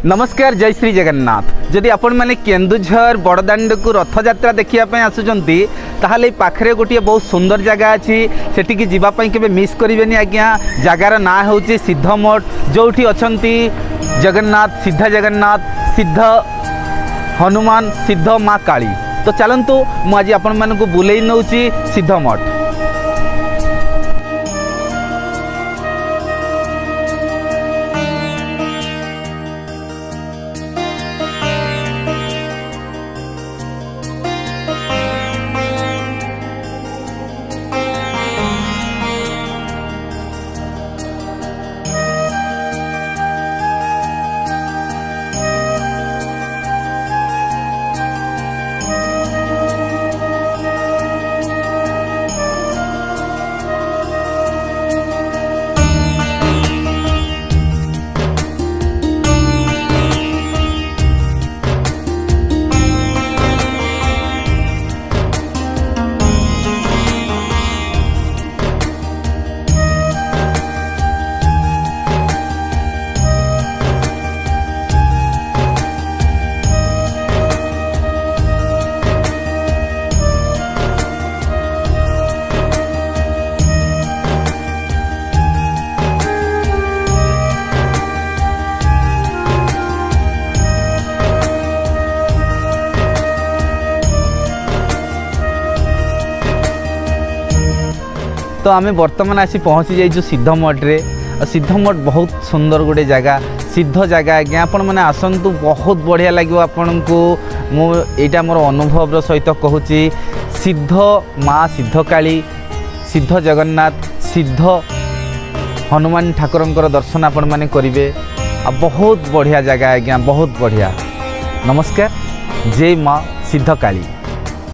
नमस्कार जय श्री जगन्नाथ। जदि आपण मैंने केन्दुझर बड़दाण्ड को रथयात्रा देखा आसुचंती ताहले पाखरे गोटे बहुत सुंदर जगह अच्छी सेठी जीवाई के मिस करेनि आज्ञा। जगार ना हूँ सिद्ध मठ जो अच्छी जगन्नाथ सिद्ध जगन्नाथ सिद्ध हनुमान सिद्ध माँ काली। तो चलतु मुझे आपण मानक बुले नौची सिद्ध मठ। तो आम बर्तमान आसी पहुँची जाइए सिद्ध मठ रे। सिद्ध मठ बहुत सुंदर गोटे जगह सिद्ध जगह आज्ञा आपण मैंने आसतु बहुत बढ़िया लगे आपण को। मुझा मोर अनुभव सहित कहूँ सिद्ध माँ सिद्ध काली सिद्ध जगन्नाथ सिद्ध हनुमान ठाकुर दर्शन आपण मैंने करेंगे। बहुत बढ़िया जगह आज्ञा बहुत बढ़िया। नमस्कार जय माँ सिद्ध काली।